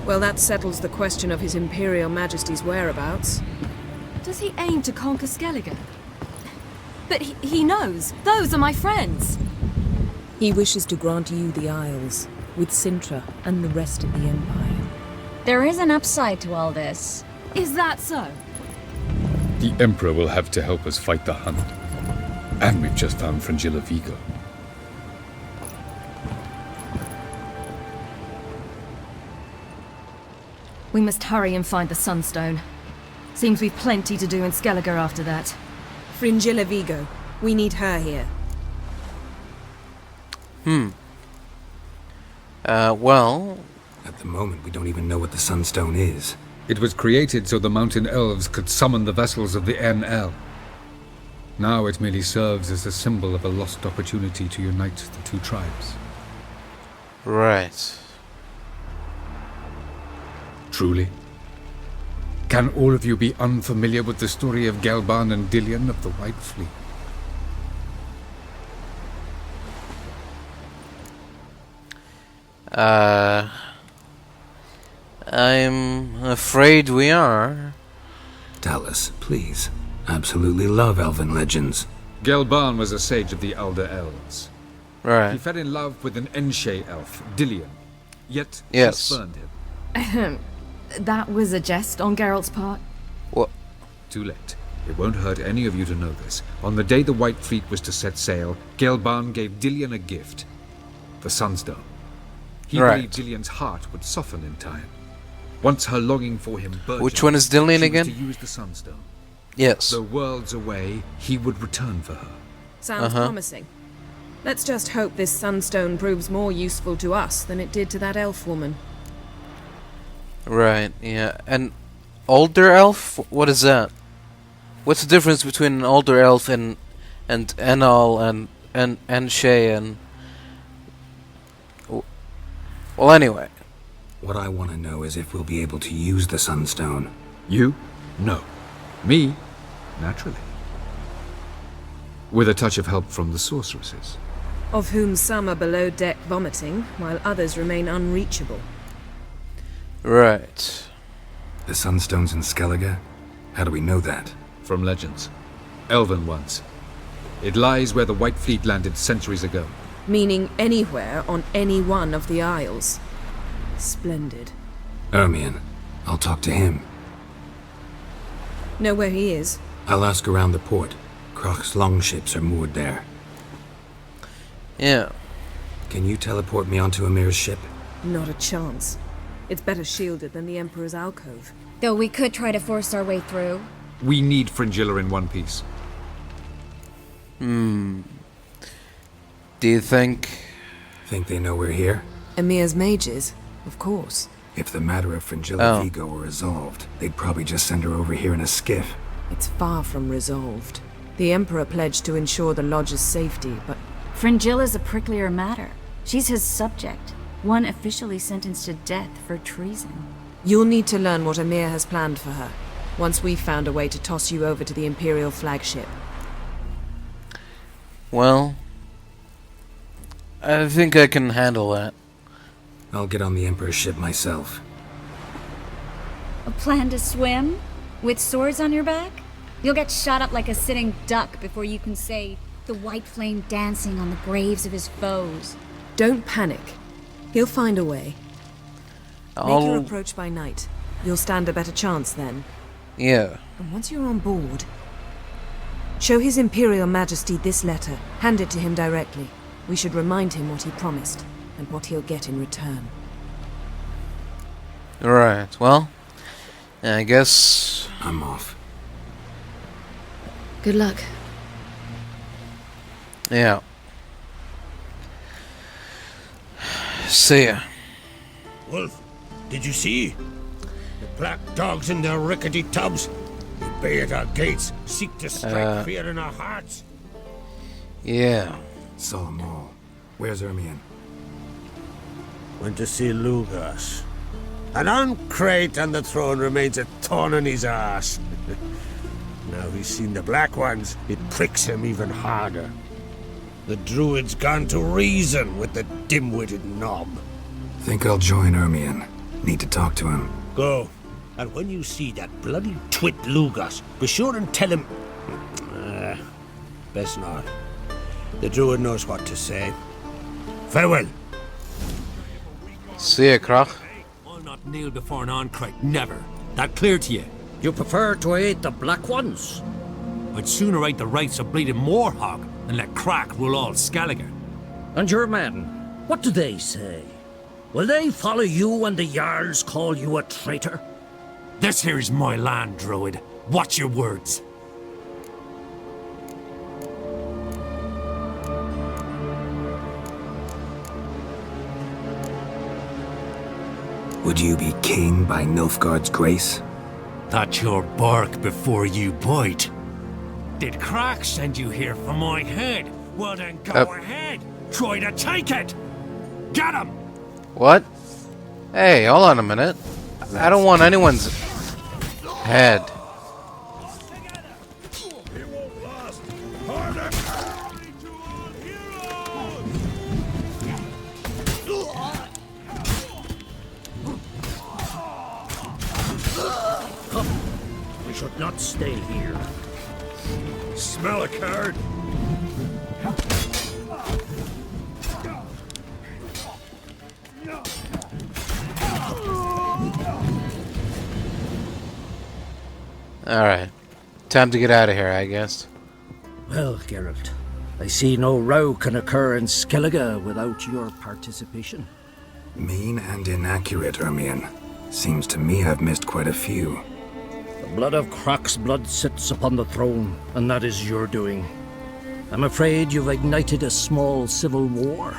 Well, that settles the question of His Imperial Majesty's whereabouts. Does he aim to conquer Skellige? But he knows. Those are my friends. He wishes to grant you the Isles, with Sintra and the rest of the Empire. There is an upside to all this. Is that so? The Emperor will have to help us fight the Hunt. And we've just found Fringilla Vigo. We must hurry and find the Sunstone. Seems we've plenty to do in Skellige after that. Fringilla Vigo. We need her here. Well... At the moment, we don't even know what the Sunstone is. It was created so the Mountain Elves could summon the vessels of the NL. Now it merely serves as a symbol of a lost opportunity to unite the two tribes. Right. Truly? Can all of you be unfamiliar with the story of Gelban and Dillion of the White Fleet? I'm afraid we are. Tell us, please. Absolutely love elven legends. Gelban was a sage of the Elder Elves. Right. He fell in love with an Enshe elf, Dillion. Yet Yes. she spurned him. That was a jest on Geralt's part. What? Too late. It won't hurt any of you to know this. On the day the White Fleet was to set sail, Gelban gave Dillion a gift. The Sunstone. He Right. believed Dillion's heart would soften in time. Once her longing for him burgeoned, Which one is Dillion she again? was to use the Sunstone. Yes. Though worlds away, he would return for her. Sounds promising. Let's just hope this Sunstone proves more useful to us than it did to that elf woman. Right, yeah. An older elf? What is that? What's the difference between an older elf and Enal and Shay and... Well, anyway. What I want to know is if we'll be able to use the Sunstone. You? No. Me? Naturally. With a touch of help from the sorceresses. Of whom some are below deck vomiting, while others remain unreachable. Right. The Sunstone's in Skellige? How do we know that? From legends. Elven ones. It lies where the White Fleet landed centuries ago. Meaning anywhere on any one of the Isles. Splendid. Ermion. I'll talk to him. Know where he is? I'll ask around the port. Croc's longships are moored there. Yeah. Can you teleport me onto Amir's ship? Not a chance. It's better shielded than the Emperor's alcove. Though we could try to force our way through. We need Fringilla in one piece. Do you think... Think they know we're here? Emir's mages, of course. If the matter of Fringilla Oh. Vigo were resolved, they'd probably just send her over here in a skiff. It's far from resolved. The Emperor pledged to ensure the Lodge's safety, but Fringilla's a pricklier matter. She's his subject. One officially sentenced to death for treason. you'll need to learn what Emir has planned for her, once we've found a way to toss you over to the Imperial flagship. Well... I think I can handle that. I'll get on the Emperor's ship myself. A plan to swim? With swords on your back? You'll get shot up like a sitting duck before you can say, the white flame dancing on the graves of his foes. Don't panic. He'll find a way. Make your approach by night. You'll stand a better chance then. Yeah. And once you're on board, show His Imperial Majesty this letter. Hand it to him directly. We should remind him what he promised, and what he'll get in return. Right, well... I guess... I'm off. Good luck. Yeah. See ya. Wolf, did you see? black dogs in their rickety tubs. They bay at our gates, seek to strike fear in our hearts. Yeah. Saw 'em all. Where's Ermion? Went to see Lugas. And on Crate on the throne remains a thorn in his arse. Now he's seen the Black Ones, it pricks him even harder. The Druid's gone to reason with the dim-witted knob. Think I'll join Ermion. Need to talk to him. Go. And when you see that bloody twit Lugas, be sure and tell him... best not. The Druid knows what to say. Farewell. See ya, Croc. I'll not kneel before an Oncrite, never. That clear to you? You prefer to aid the Black Ones? I'd sooner aid the rights of bleeding Moorhog than let Crack rule all Skellige. And your men, what do they say? Will they follow you when the Jarls call you a traitor? This here is my land, Druid. Watch your words. Would you be king by Nilfgaard's grace? That's your bark before you bite. Did Crack send you here for my head? Well then go ahead. Try to take it. Get him! What? Hey, hold on a minute. I don't want anyone's head. We should not stay here. Smell a card? Alright. Time to get out of here, I guess. Well, Geralt, I see no row can occur in Skellige without your participation. Mean and inaccurate, Ermion. Seems to me I've missed quite a few. The blood of Croc's blood sits upon the throne, and that is your doing. I'm afraid you've ignited a small civil war.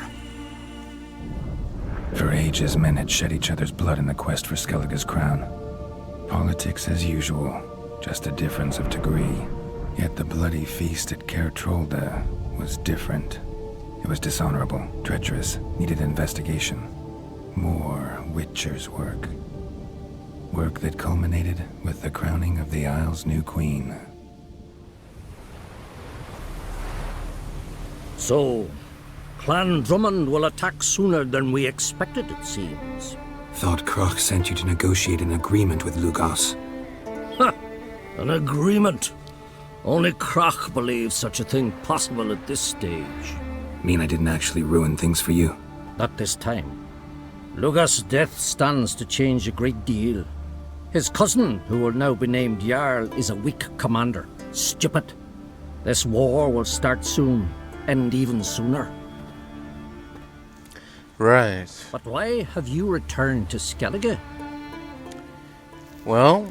For ages, men had shed each other's blood in the quest for Skellige's crown. Politics as usual, just a difference of degree. Yet the bloody feast at Caer Trolda was different. It was dishonorable, treacherous, needed investigation. More Witcher's work. Work that culminated with the crowning of the Isle's new queen. So, Clan Drummond will attack sooner than we expected, it seems. Thought Croc sent you to negotiate an agreement with Lugas. Ha! An agreement? Only Croc believes such a thing possible at this stage. Mean I didn't actually ruin things for you? Not this time. Lugas' death stands to change a great deal. His cousin, who will now be named Jarl, is a weak commander. Stupid. This war will start soon, end even sooner. Right. But why have you returned to Skellige? Well,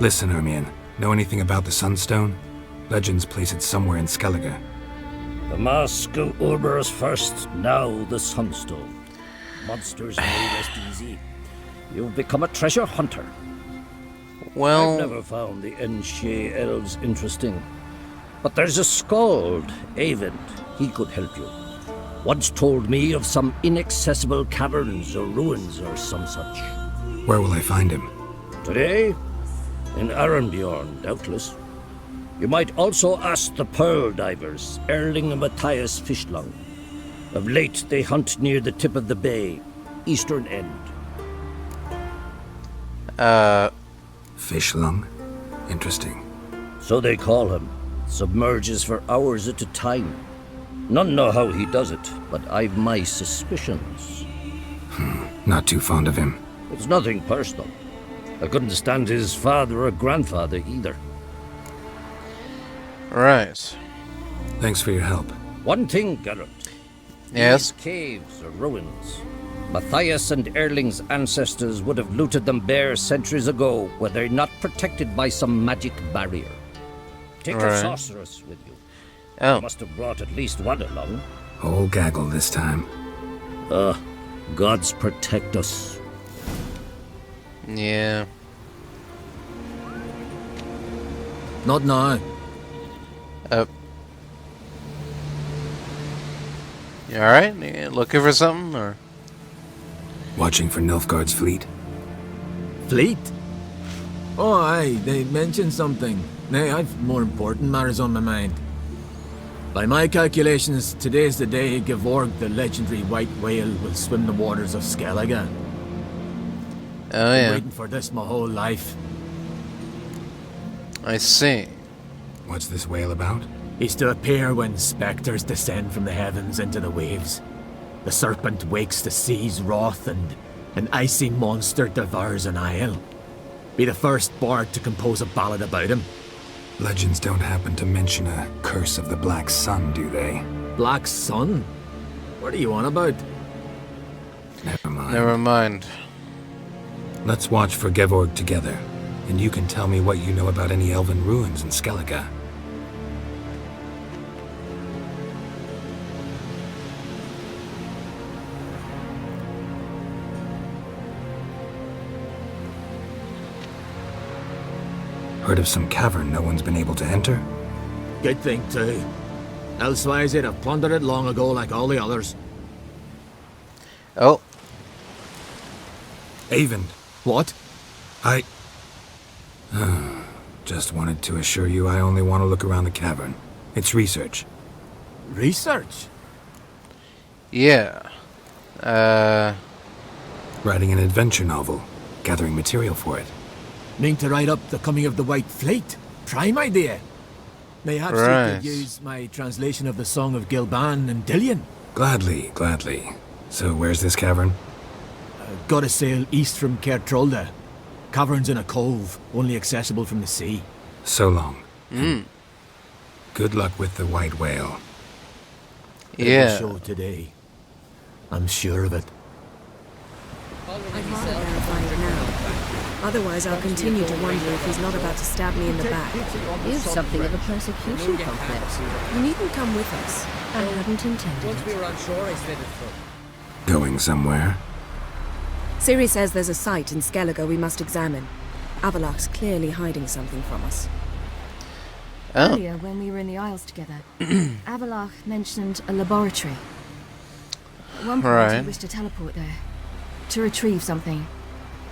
Listen, Ermion. Know anything about the Sunstone? Legends place it somewhere in Skellige. The mask of Urberus first, now the Sunstone. Monsters may rest easy. You've become a treasure hunter. well... I've never found the Enshe elves interesting. But there's a skald, Avent. He could help you. Once told me of some inaccessible caverns or ruins or some such. Where will I find him? Today? In Arenbjorn, doubtless. You might also ask the pearl divers, Erling and Matthias Fishlung. Of late, they hunt near the tip of the bay, eastern end. Fishlung? Interesting. So they call him. Submerges for hours at a time. None know how he does it, but I've my suspicions. Not too fond of him. It's nothing personal. I couldn't stand his father or grandfather either. Right. Thanks for your help. One thing, Geralt. Yes? These caves are ruins. Matthias and Erling's ancestors would have looted them bare centuries ago were they not protected by some magic barrier. Take a sorceress with you. Oh. You must have brought at least one along. Whole gaggle this time. Gods protect us. Yeah. Not now. You alright? You looking for something, or? Watching for Nilfgaard's fleet? Fleet? Oh, aye, they mentioned something. Nay, I've more important matters on my mind. By my calculations, today's the day Gevorg, the legendary white whale, will swim the waters of Skellige. Oh, Been yeah. waiting for this my whole life. I see. What's this whale about? He's to appear when spectres descend from the heavens into the waves. The serpent wakes the sea's wrath, and an icy monster devours an isle. Be the first bard to compose a ballad about him. Legends don't happen to mention a curse of the Black Sun, do they? Black Sun? What are you on about? Never mind. Never mind. Let's watch for Gevorg together, and you can tell me what you know about any elven ruins in Skellige. Heard of some cavern no one's been able to enter? Good thing, too. Elsewise, they'd have plundered it long ago like all the others. Oh. Avon, What? I... Just wanted to assure you I only want to look around the cavern. It's research. Research? Yeah. Writing an adventure novel. Gathering material for it. Mean to write up the coming of the White Fleet? Prime idea. Mayhaps Right. you could use my translation of the Song of Gilban and Dillion. Gladly, gladly. So where's this cavern? Gotta sail east from Caer Trolde. Cavern's in a cove, only accessible from the sea. So long. Good luck with the white whale. It will Yeah. show today. I'm sure of it. I'd rather verify it now. Otherwise, I'll continue to wonder if he's not about to stab me in the back. You've something of a persecution complex. You needn't come with us. I hadn't intended it. Going somewhere? Ciri says there's a site in Skellige we must examine. Avalok's clearly hiding something from us. Oh. Earlier, when we were in the Isles together, Avalok mentioned a laboratory. At one point, Right. he wished to teleport there, to retrieve something.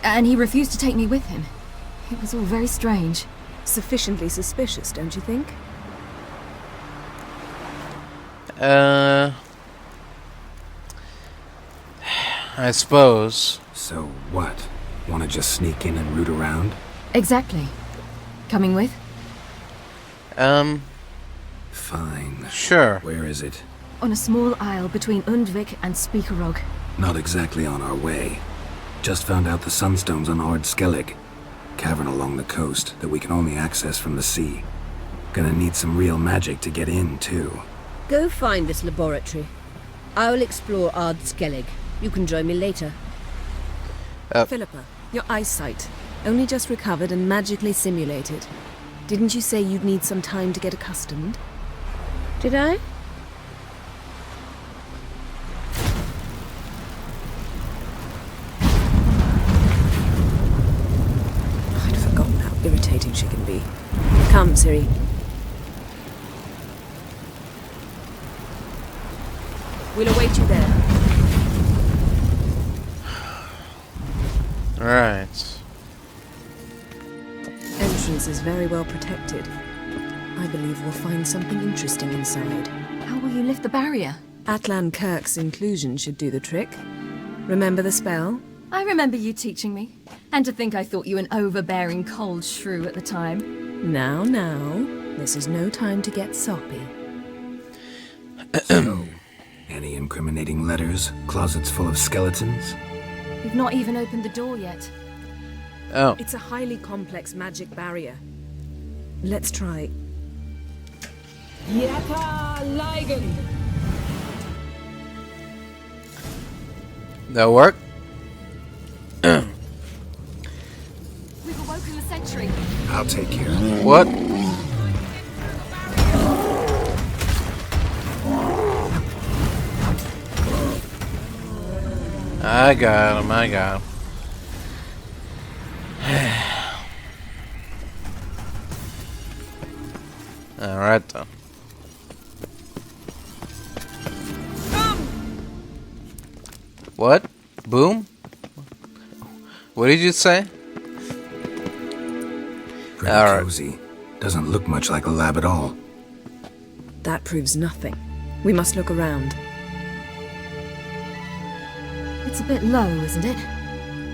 And he refused to take me with him. It was all very strange. Sufficiently suspicious, don't you think? I suppose. So what? Wanna just sneak in and root around? Exactly. Coming with? Fine. Sure. Where is it? On a small isle between Undvik and Speakerog. Not exactly on our way. Just found out the sunstones on Ard Skellig. Cavern along the coast that we can only access from the sea. Gonna need some real magic to get in, too. Go find this laboratory. I'll explore Ard Skellig. You can join me later. Philippa, your eyesight. Only just recovered and magically simulated. Didn't you say you'd need some time to get accustomed? Did I? I'd forgotten how irritating she can be. Come, Ciri. We'll await you there. Alright. Entrance is very well protected. I believe we'll find something interesting inside. How will you lift the barrier? Atlan Kirk's inclusion should do the trick. Remember the spell? I remember you teaching me. And to think I thought you an overbearing cold shrew at the time. Now, this is no time to get soppy. So, any incriminating letters? Closets full of skeletons? We've not even opened the door yet. Oh. It's a highly complex magic barrier. Let's try. That'll work? We've awoken the sentry. I'll take care of it. What? I got him. Alright then. What? Boom? What did you say? Pretty cozy. Doesn't look much like a lab at all. That proves nothing. We must look around. It's a bit low, isn't it?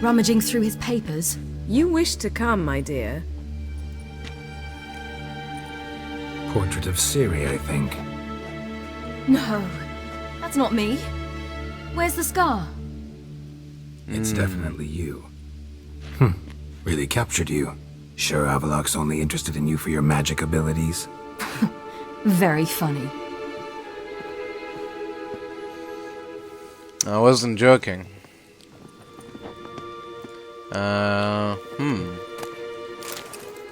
Rummaging through his papers. You wish to come, my dear. Portrait of Ciri, I think. No, that's not me. Where's the scar? It's definitely you. Really captured you. Sure Avalok's only interested in you for your magic abilities? Very funny. I wasn't joking.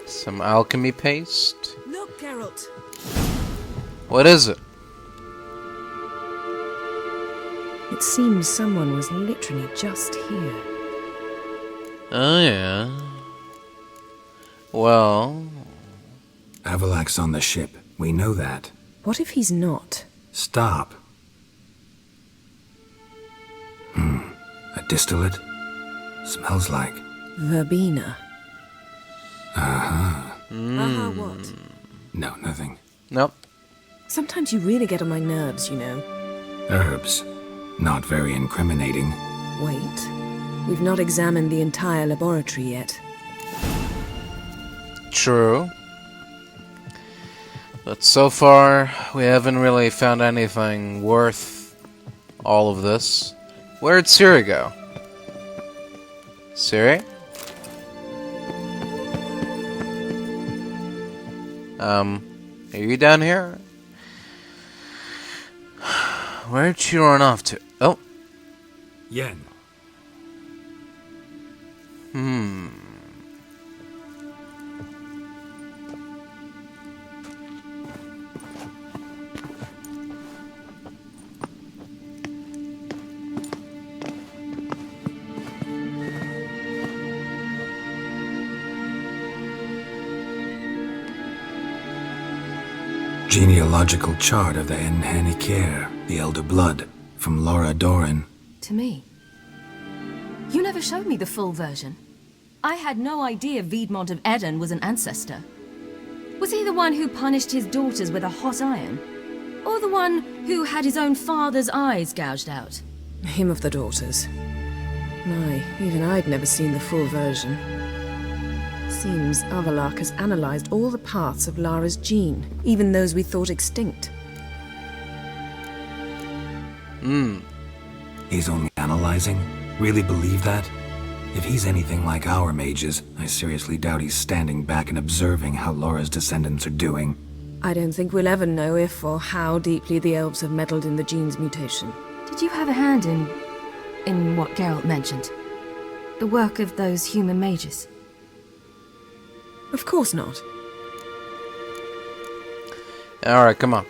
Some alchemy paste? Look, Geralt. What is it? It seems someone was literally just here. Oh yeah. Well... Avalok's on the ship. We know that. What if he's not? Stop. A distillate? Smells like... Verbena. Uh-huh. Aha, what? No, nothing. Nope. Sometimes you really get on my nerves, you know. Herbs. Not very incriminating. Wait. We've not examined the entire laboratory yet. True. But so far, we haven't really found anything worth all of this. Where'd Ciri go? Ciri? Are you down here? Where'd you run off to? Oh. Yen. Genealogical chart of the Enhanikir, the Elder Blood, from Laura Doran. To me. You never showed me the full version. I had no idea Viedmont of Eden was an ancestor. Was he the one who punished his daughters with a hot iron? Or the one who had his own father's eyes gouged out? Him of the daughters. My, even I'd never seen the full version. Seems Avalok has analyzed all the parts of Lara's gene, even those we thought extinct. He's only analyzing? Really believe that? If he's anything like our mages, I seriously doubt he's standing back and observing how Laura's descendants are doing. I don't think we'll ever know if or how deeply the elves have meddled in the gene's mutation. Did you have a hand in what Geralt mentioned? The work of those human mages? Of course not. Alright, come on.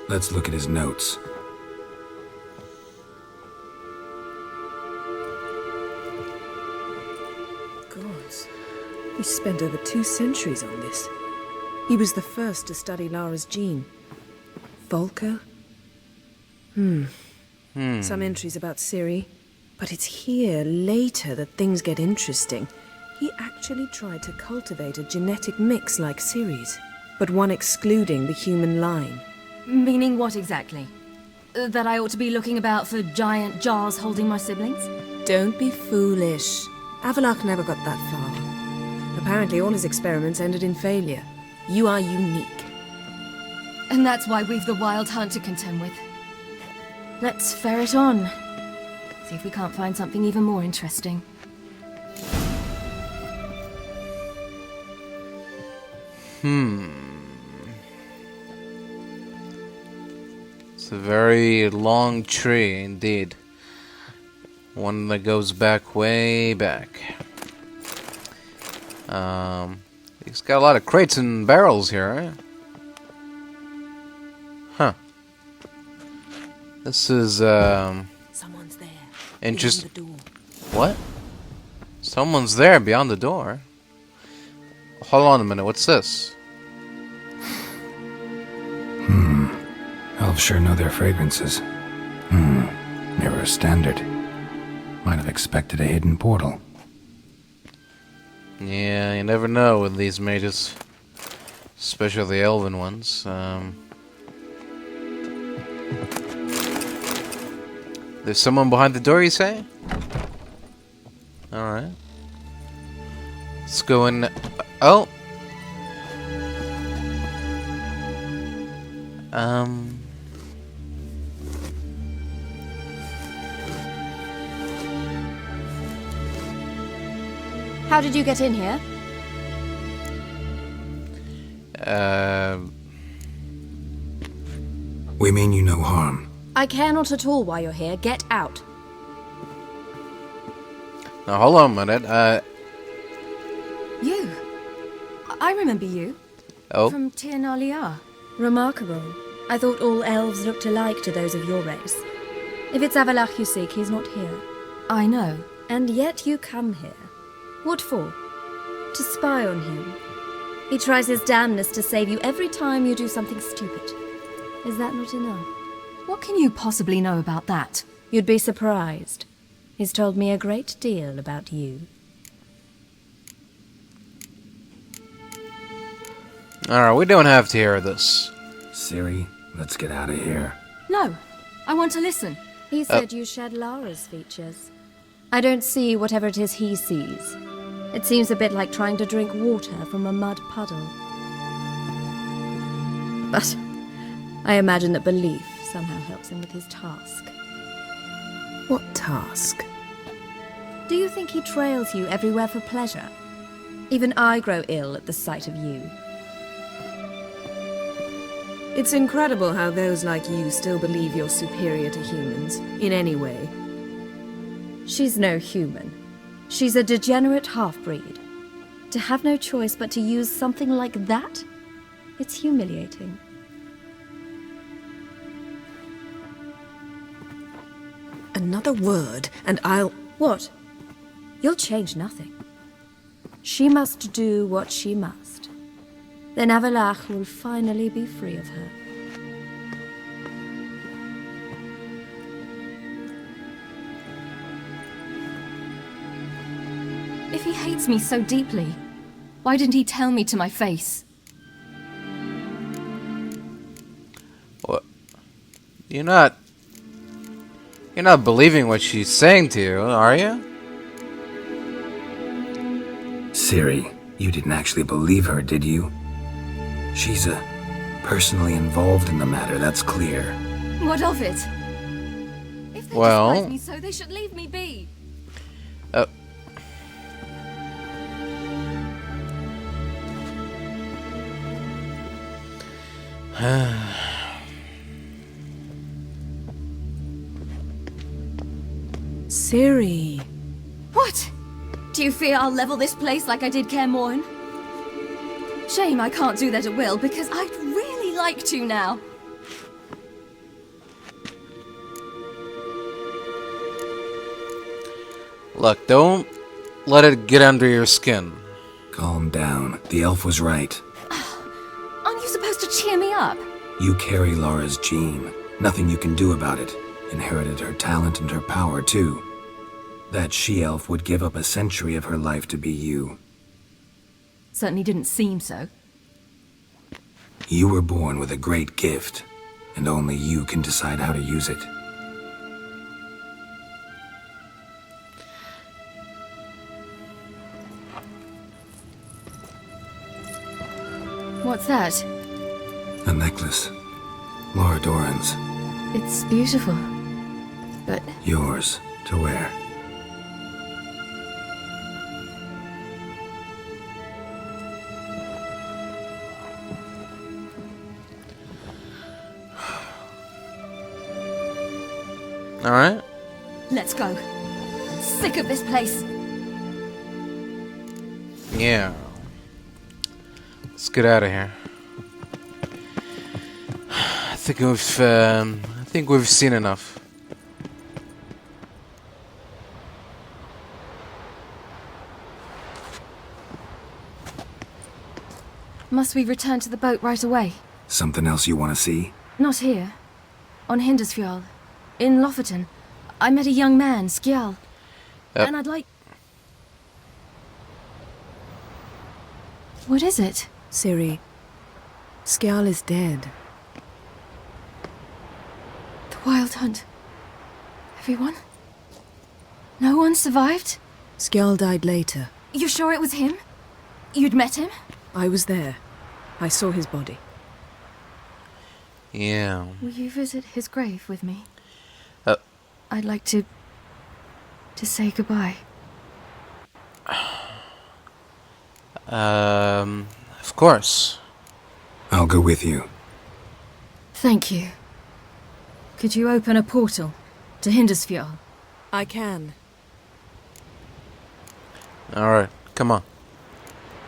Let's look at his notes. Gods, he spent over 2 centuries on this. He was the first to study Lara's gene. Volker? Some entries about Ciri. But it's here, later, that things get interesting. He actually tried to cultivate a genetic mix like Ciri's, but one excluding the human line. Meaning what exactly? That I ought to be looking about for giant jars holding my siblings? Don't be foolish. Avalok never got that far. Apparently all his experiments ended in failure. You are unique. And that's why we've the Wild Hunt to contend with. Let's ferret on. See if we can't find something even more interesting. It's a very long tree indeed. One that goes back way back. It's got a lot of crates and barrels here, right? Huh. This is Someone's there. interesting. Beyond the door. What? Someone's there beyond the door. Hold on a minute, what's this? elves sure know their fragrances. Never a standard. Might have expected a hidden portal. Yeah, you never know with these mages. Especially the elven ones. There's someone behind the door, you say? Alright. Let's go in. Oh! How did you get in here? We mean you no harm. I care not at all why you're here. Get out. Now hold on a minute. You. I remember you. Oh. From Tir Nalia. Remarkable. I thought all elves looked alike to those of your race. If it's Avalach you seek, he's not here. I know. And yet you come here. What for? To spy on him. He tries his damnedest to save you every time you do something stupid. Is that not enough? What can you possibly know about that? You'd be surprised. He's told me a great deal about you. Alright, we don't have to hear this. Ciri, let's get out of here. No. I want to listen. He said you shared Lara's features. I don't see whatever it is he sees. It seems a bit like trying to drink water from a mud puddle. But I imagine that belief somehow helps him with his task. What task? Do you think he trails you everywhere for pleasure? Even I grow ill at the sight of you. It's incredible how those like you still believe you're superior to humans, in any way. She's no human. She's a degenerate half-breed. To have no choice but to use something like that? It's humiliating. Another word, and I'll... What? You'll change nothing. She must do what she must. Then Avalach will finally be free of her. If he hates me so deeply, why didn't he tell me to my face? What? You're not believing what she's saying to you, are you? Ciri, you didn't actually believe her, did you? She's personally involved in the matter, that's clear. What of it? If they despise me so, they should leave me be. Ciri. What? Do you fear I'll level this place like I did Kaer Morhen? Shame I can't do that at will, because I'd really like to now. Look, don't let it get under your skin. Calm down. The elf was right. Aren't you supposed to cheer me up? You carry Lara's gene. Nothing you can do about it. Inherited her talent and her power, too. That she-elf would give up a century of her life to be you. Certainly didn't seem so. You were born with a great gift, and only you can decide how to use it. What's that? A necklace. Lara Doran's. It's beautiful, but... Yours, to wear. Alright. Let's go. I'm sick of this place. Yeah. Let's get out of here. I think we've seen enough. Must we return to the boat right away? Something else you want to see? Not here. On Hindersfjall, in Lofoten, I met a young man, Skjal. And I'd like... What is it? Ciri, Skjal is dead. The Wild Hunt. Everyone? No one survived? Skjal died later. You sure it was him? You'd met him? I was there. I saw his body. Yeah. Will you visit his grave with me? I'd like to say goodbye. Of course. I'll go with you. Thank you. Could you open a portal to Hindersfjall? I can. Alright, come on.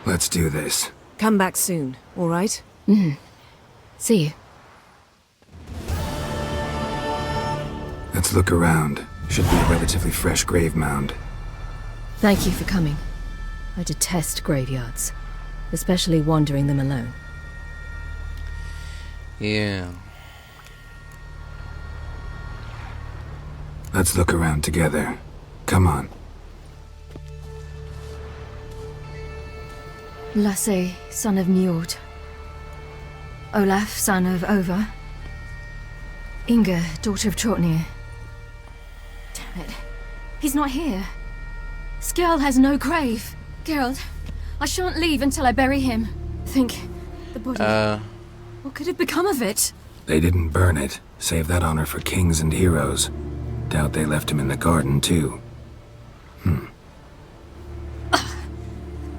Let's do this. Come back soon, all right? See you. Let's look around. Should be a relatively fresh grave mound. Thank you for coming. I detest graveyards, especially wandering them alone. Yeah. Let's look around together. Come on. Lasse, son of Njord. Olaf, son of Over. Inga, daughter of Trotnir. Damn it. He's not here. Skjal has no grave. Geralt, I shan't leave until I bury him. Think, the body. What could have become of it? They didn't burn it. Save that honor for kings and heroes. Doubt they left him in the garden, too.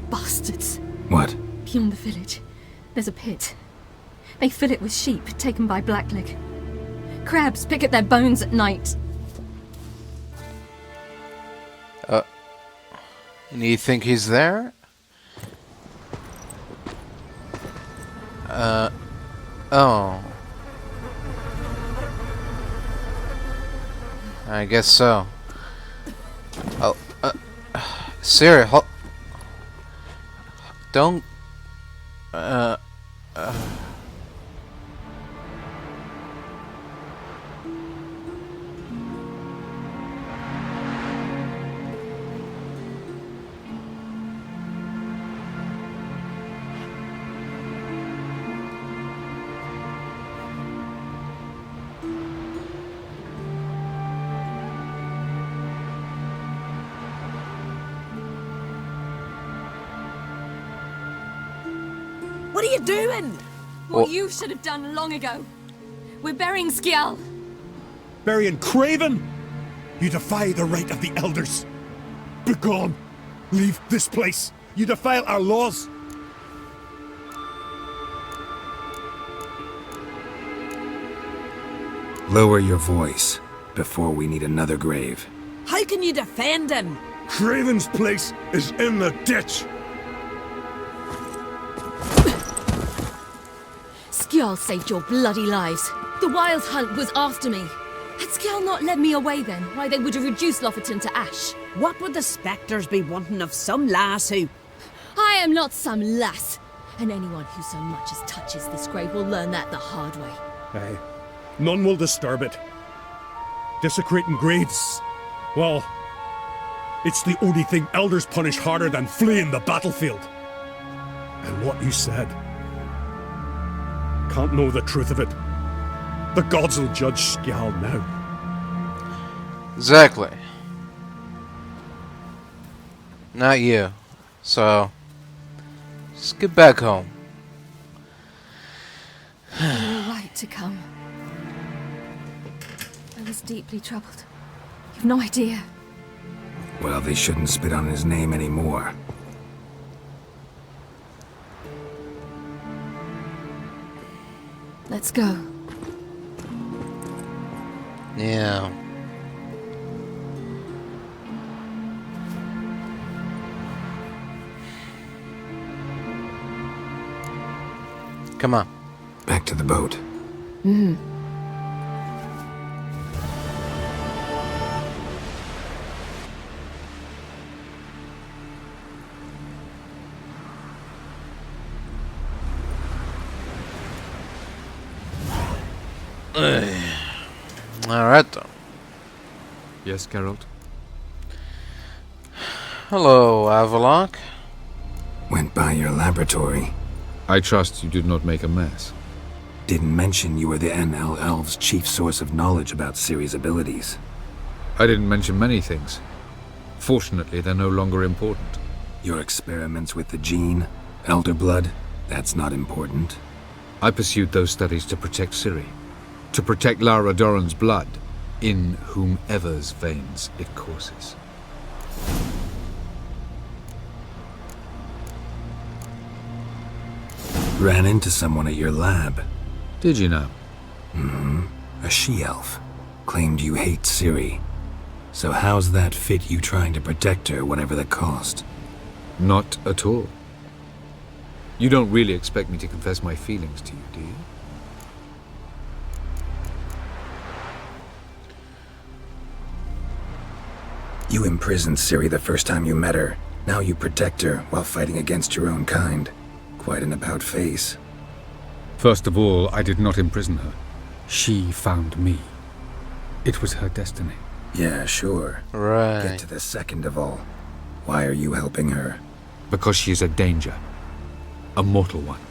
Bastards. What? Beyond the village, there's a pit. They fill it with sheep taken by Blackleg. Crabs pick at their bones at night. And you think he's there? Oh. I guess so. Oh, Ciri, don't... What are you doing? What you should have done long ago. We're burying Skjal. Burying Craven? You defy the right of the elders. Begone! Leave this place! You defile our laws! Lower your voice before we need another grave. How can you defend him? Craven's place is in the ditch! Skjal saved your bloody lives. The Wild Hunt was after me. Had Skjal not led me away then, why they would have reduced Lofoten to ash. What would the spectres be wanting of some lass who... I am not some lass. And anyone who so much as touches this grave will learn that the hard way. Aye. None will disturb it. Desecrating graves. Well, it's the only thing elders punish harder than fleeing the battlefield. And what you said. Can't know the truth of it. The gods will judge Skjal now. Exactly. Not you. So, just get back home. You were right to come. I was deeply troubled. You've no idea. Well, they shouldn't spit on his name anymore. Let's go. Yeah. Come on. Back to the boat. Alright then. Yes, Geralt? Hello, Avalok. Went by your laboratory. I trust you did not make a mess. Didn't mention you were the NL Elves' chief source of knowledge about Ciri's abilities. I didn't mention many things. Fortunately, they're no longer important. Your experiments with the gene, Elder Blood, that's not important. I pursued those studies to protect Ciri. To protect Lara Doran's blood, in whomever's veins it courses. Ran into someone at your lab. Did you know? A she-elf. Claimed you hate Ciri. So how's that fit you trying to protect her, whatever the cost? Not at all. You don't really expect me to confess my feelings to you, do you? You imprisoned Ciri the first time you met her. Now you protect her while fighting against your own kind. Quite an about-face. First of all, I did not imprison her. She found me. It was her destiny. Yeah, sure. Right. Get to the second of all. Why are you helping her? Because she is a danger. A mortal one.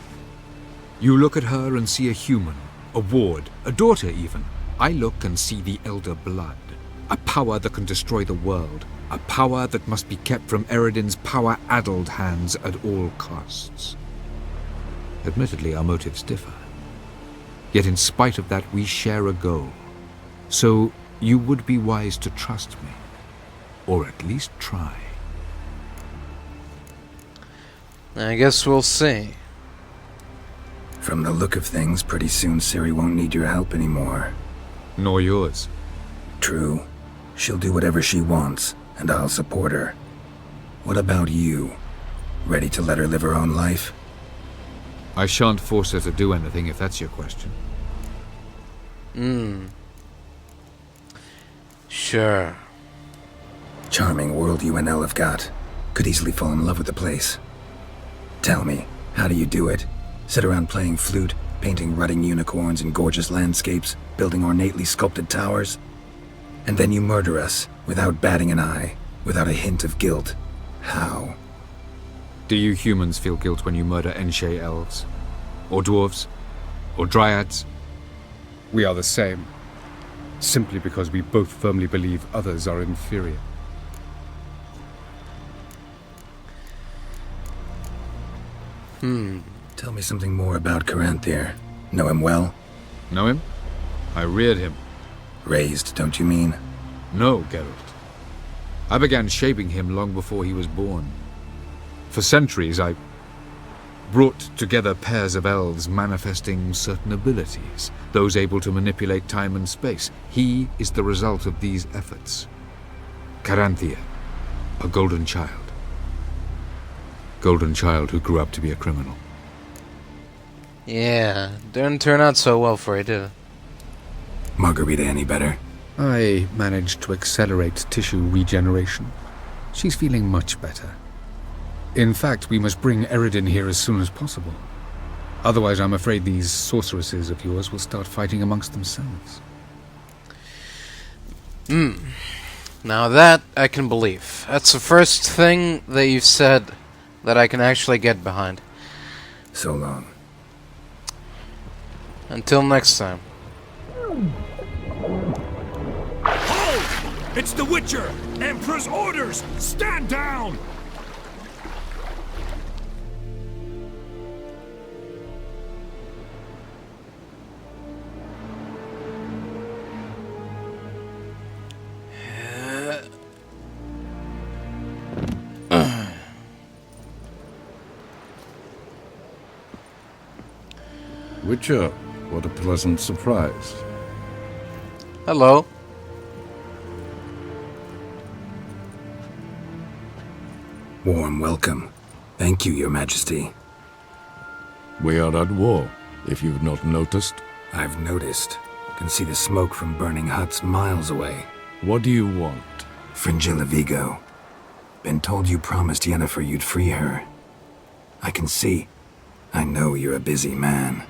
You look at her and see a human, a ward, a daughter even. I look and see the Elder Blood. A power that can destroy the world. A power that must be kept from Eredin's power-addled hands at all costs. Admittedly, our motives differ. Yet in spite of that, we share a goal. So, you would be wise to trust me. Or at least try. I guess we'll see. From the look of things, pretty soon Ciri won't need your help anymore. Nor yours. True. She'll do whatever she wants, and I'll support her. What about you? Ready to let her live her own life? I shan't force her to do anything if that's your question. Sure. Charming world you and Elle have got. Could easily fall in love with the place. Tell me, how do you do it? Sit around playing flute, painting rutting unicorns in gorgeous landscapes, building ornately sculpted towers? And then you murder us, without batting an eye, without a hint of guilt. How? Do you humans feel guilt when you murder Enshe elves? Or dwarves? Or dryads? We are the same. Simply because we both firmly believe others are inferior. Tell me something more about Caranthir. Know him well? Know him? I reared him. Raised, don't you mean? No, Geralt. I began shaping him long before he was born. For centuries, I brought together pairs of elves manifesting certain abilities, those able to manipulate time and space. He is the result of these efforts. Caranthir, a golden child. Golden child who grew up to be a criminal. Yeah, didn't turn out so well for you, did it? Margarita any better? I managed to accelerate tissue regeneration. She's feeling much better. In fact, we must bring Eredin here as soon as possible. Otherwise, I'm afraid these sorceresses of yours will start fighting amongst themselves. Now that I can believe. That's the first thing that you've said that I can actually get behind. So long. Until next time. Hold! It's the Witcher! Emperor's orders! Stand down! Witcher, what a pleasant surprise. Hello. Warm welcome. Thank you, Your Majesty. We are at war, if you've not noticed. I've noticed. Can see the smoke from burning huts miles away. What do you want? Fringilla Vigo. Been told you promised Yennefer you'd free her. I can see. I know you're a busy man.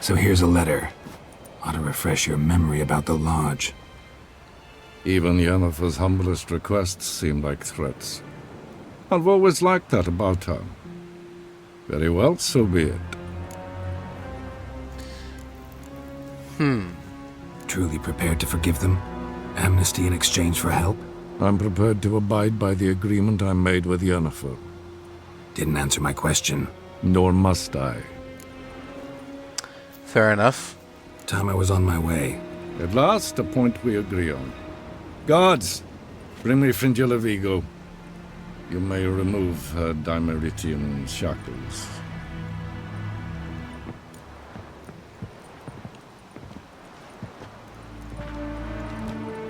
So here's a letter. Ought to refresh your memory about the Lodge. Even Yennefer's humblest requests seem like threats. I've always liked that about her. Very well, so be it. Truly prepared to forgive them? Amnesty in exchange for help? I'm prepared to abide by the agreement I made with Yennefer. Didn't answer my question. Nor must I. Fair enough. Time I was on my way. At last, a point we agree on. Guards, bring me Fringilla Vigo. You may remove her Dimeritian shackles.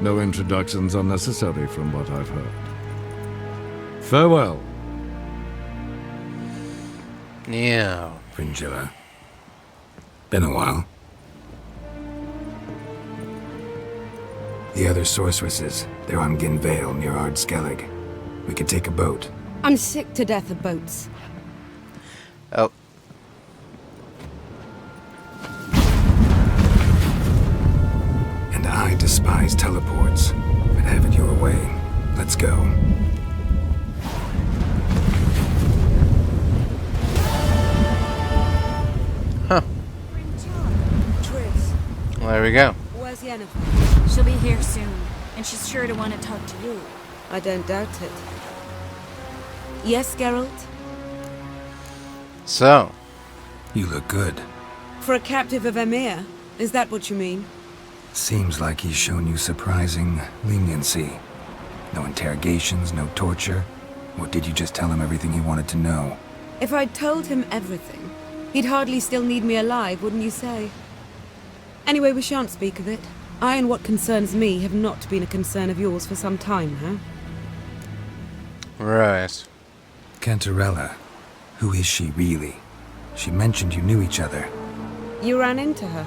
No introductions are necessary from what I've heard. Farewell. Yeah. Fringilla. Been a while. The other sorceresses, they're on Ginvale near Skellige. We could take a boat. I'm sick to death of boats. Oh. And I despise teleports. But have it your way. Let's go. Huh. Well, there we go. Where's Yennefer? She'll be here soon, and she's sure to want to talk to you. I don't doubt it. Yes, Geralt? So. You look good. For a captive of Emir, is that what you mean? Seems like he's shown you surprising leniency. No interrogations, no torture. Or did you just tell him everything he wanted to know? If I'd told him everything, he'd hardly still need me alive, wouldn't you say? Anyway, we shan't speak of it. I and what concerns me have not been a concern of yours for some time now. Right. Cantarella. Who is she really? She mentioned you knew each other. You ran into her.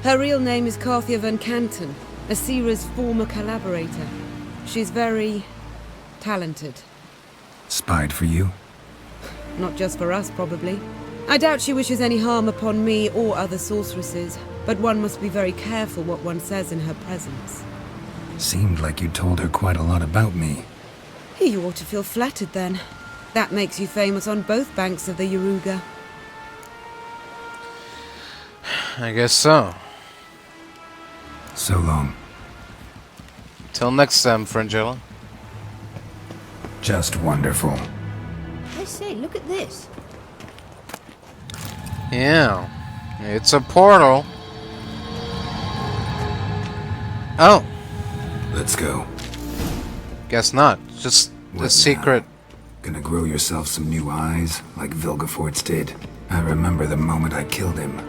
Her real name is Carthia van Canton, Asira's former collaborator. She's very talented. Spied for you? Not just for us, probably. I doubt she wishes any harm upon me or other sorceresses, but one must be very careful what one says in her presence. Seemed like you told her quite a lot about me. You ought to feel flattered then. That makes you famous on both banks of the Yaruga. I guess so. So long. Till next time, Fringilla. Just wonderful. I say, look at this. Yeah. It's a portal. Oh. Let's go. Guess not. Just a secret. Gonna grow yourself some new eyes, like Vilgefortz did. I remember the moment I killed him.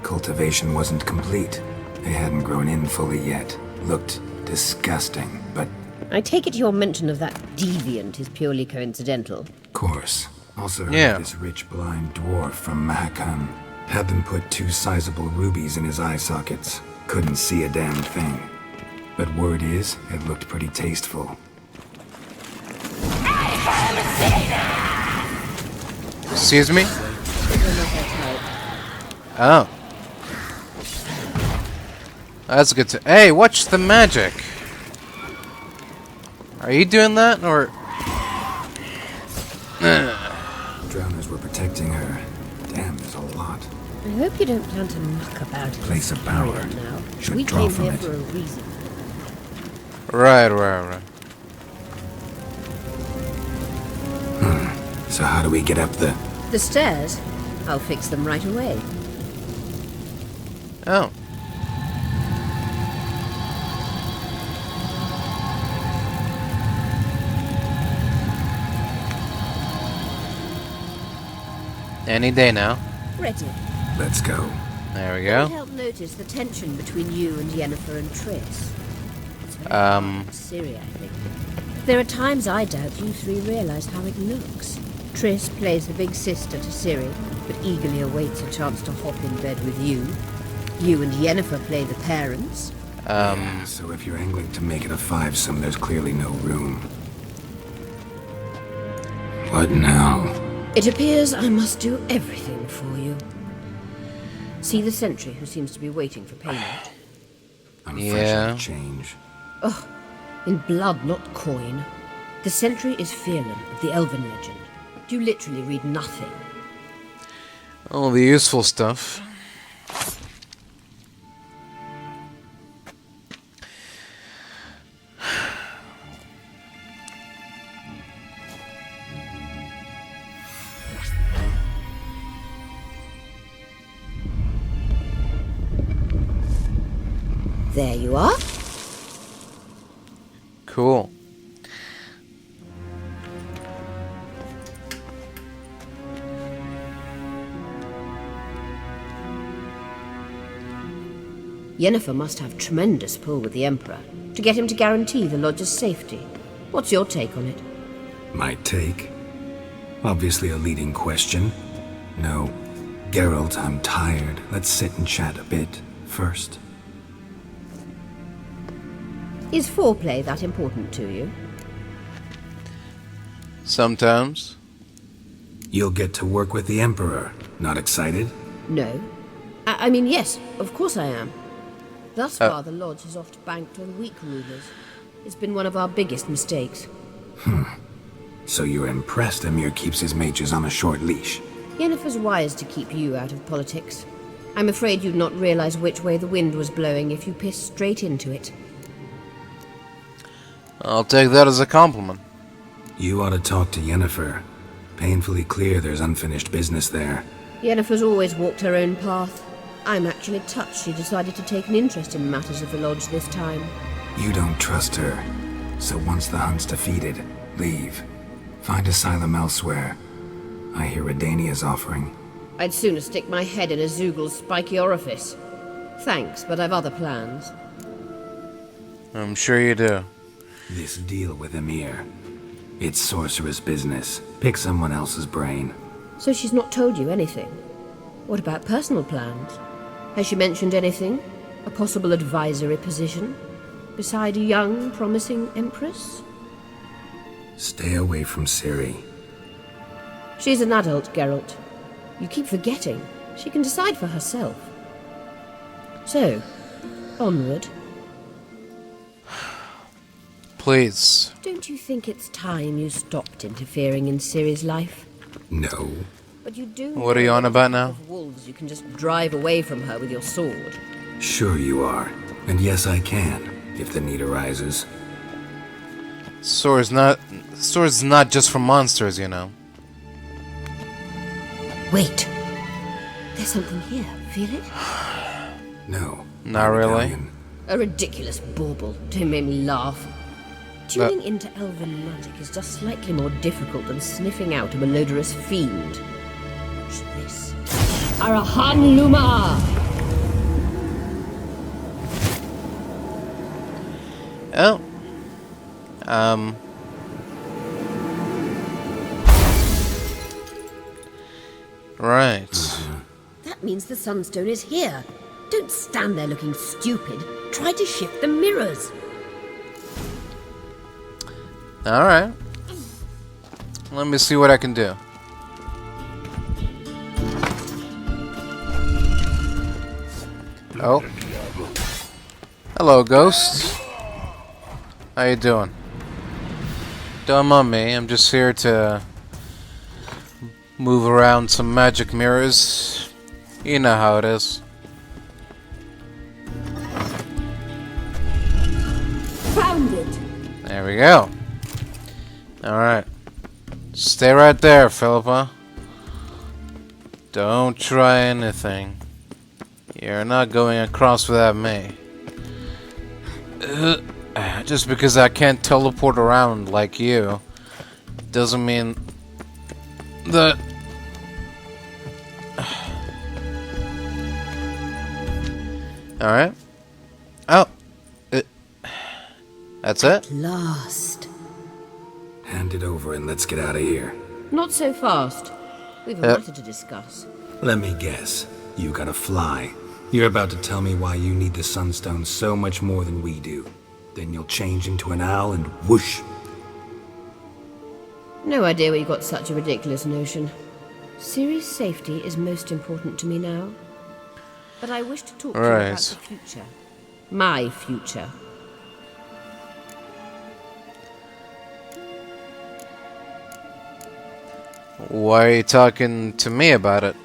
Cultivation wasn't complete. They hadn't grown in fully yet. Looked disgusting, but... I take it your mention of that deviant is purely coincidental. Of course. Also heard this rich blind dwarf from Mahakam. Had them put 2 sizable rubies in his eye sockets. Couldn't see a damn thing. But word is, it looked pretty tasteful. Excuse me? Oh. That's good to... Hey, watch the magic! Are you doing that, or... Drowners were protecting her. Damn, there's a lot. I hope you don't plan to muck about it. Place of power. Now. Should We draw came from here it. for a reason. Right. So how do we get up the... The stairs? I'll fix them right away. Oh. Any day now. Ready. Let's go. There we Can't go. help notice the tension between you and Yennefer and Triss. It's very hard for Ciri, I think. There are times I doubt you 3 realize how it looks. Triss plays the big sister to Ciri, but eagerly awaits a chance to hop in bed with you. You and Yennefer play the parents. Yeah, so if you're angling to make it a 5-some, there's clearly no room. What now? It appears I must do everything for you. See the sentry who seems to be waiting for payment? I'm fresh out of change. Ugh, in blood, not coin. The sentry is Fearlan of the Elven legend. You literally read nothing. All the useful stuff. There you are. Cool. Yennefer must have tremendous pull with the Emperor to get him to guarantee the Lodge's safety. What's your take on it? My take? Obviously a leading question. No. Geralt, I'm tired. Let's sit and chat a bit first. Is foreplay that important to you? Sometimes. You'll get to work with the Emperor. Not excited? No. I mean, yes, of course I am. Thus far, the Lodge has oft banked on weak rulers. It's been one of our biggest mistakes. So you're impressed Emir keeps his mages on a short leash? Yennefer's wise to keep you out of politics. I'm afraid you'd not realize which way the wind was blowing if you pissed straight into it. I'll take that as a compliment. You ought to talk to Yennefer. Painfully clear there's unfinished business there. Yennefer's always walked her own path. I'm actually touched she decided to take an interest in matters of the Lodge this time. You don't trust her. So once the hunt's defeated, leave. Find asylum elsewhere. I hear Redania's offering. I'd sooner stick my head in a Zoogl's spiky orifice. Thanks, but I've other plans. I'm sure you do. This deal with Emir. It's sorceress business. Pick someone else's brain. So she's not told you anything? What about personal plans? Has she mentioned anything? A possible advisory position? Beside a young, promising empress? Stay away from Ciri. She's an adult, Geralt. You keep forgetting. She can decide for herself. So, onward. Please. Don't you think it's time you stopped interfering in Ciri's life? No. But you do. What are you on about now? Wolves, you can just drive away from her with your sword. Sure you are. And yes, I can, if the need arises. Sword's not just for monsters, you know. Wait. There's something here. Feel it? No. Not really. A ridiculous bauble. Don't make me laugh. Tuning into elven magic is just slightly more difficult than sniffing out a malodorous fiend. Watch this. Arahan Luma! Oh. Right. That means the Sunstone is here. Don't stand there looking stupid. Try to shift the mirrors. Alright. Let me see what I can do. Oh. Hello, ghost. How you doing? Don't mind me, I'm just here to move around some magic mirrors. You know how it is. Found it. There we go. Alright. Stay right there, Philippa. Don't try anything. You're not going across without me. Just because I can't teleport around like you doesn't mean that... Alright. Oh. That's it? At last. Hand it over and let's get out of here. Not so fast. We've a matter to discuss. Let me guess. You gotta fly. You're about to tell me why you need the Sunstone so much more than we do. Then you'll change into an owl and whoosh. No idea where you got such a ridiculous notion. Ciri's safety is most important to me now. but I wish to talk to you about Right. the future. My future. Why are you talking to me about it?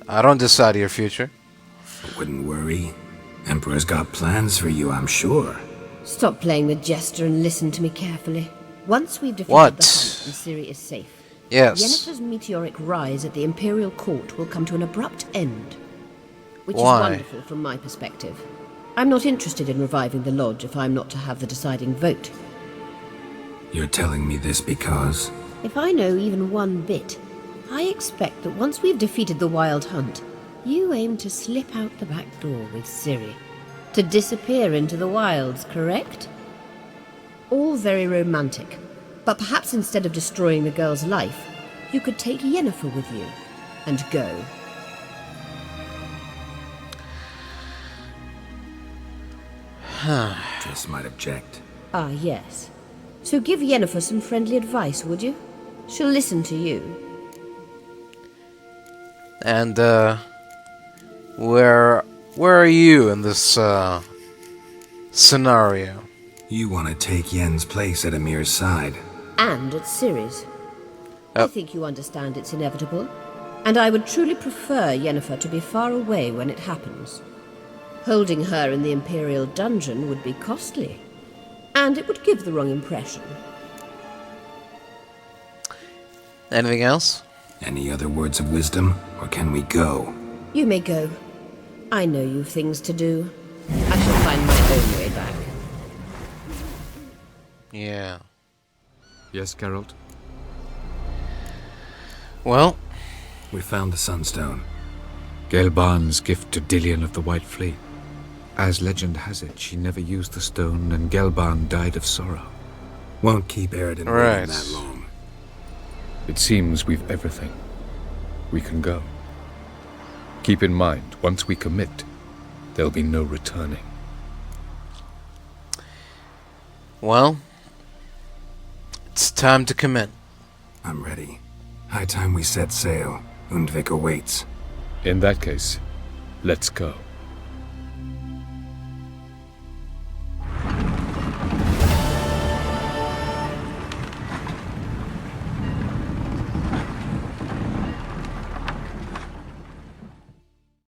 I don't decide your future. Wouldn't worry. Emperor's got plans for you, I'm sure. Stop playing the jester and listen to me carefully. Once we've defeated What? the hunt and Ciri is safe, Yes. Yennefer's meteoric rise at the Imperial Court will come to an abrupt end. Which Why? is wonderful from my perspective. I'm not interested in reviving the Lodge if I'm not to have the deciding vote. You're telling me this because... If I know even one bit, I expect that once we've defeated the Wild Hunt, you aim to slip out the back door with Ciri. To disappear into the wilds, correct? All very romantic. But perhaps instead of destroying the girl's life, you could take Yennefer with you and go. Triss might object. Ah, yes. So give Yennefer some friendly advice, would you? She'll listen to you. And, where are you in this, scenario? You want to take Yen's place at Emir's side. And at Ciri's. I think you understand it's inevitable. And I would truly prefer Yennefer to be far away when it happens. Holding her in the Imperial dungeon would be costly. And it would give the wrong impression. Anything else? Any other words of wisdom, or can we go? You may go. I know you've things to do. I shall find my own way back. Yeah. Yes, Geralt? Well? We found the Sunstone. Gelban's gift to Dillion of the White Fleet. As legend has it, she never used the stone, and Gelban died of sorrow. Won't keep Eridan waiting that long. It seems we've everything. We can go. Keep in mind, once we commit, there'll be no returning. Well, it's time to commit. I'm ready. High time we set sail. Undvik awaits. In that case, let's go.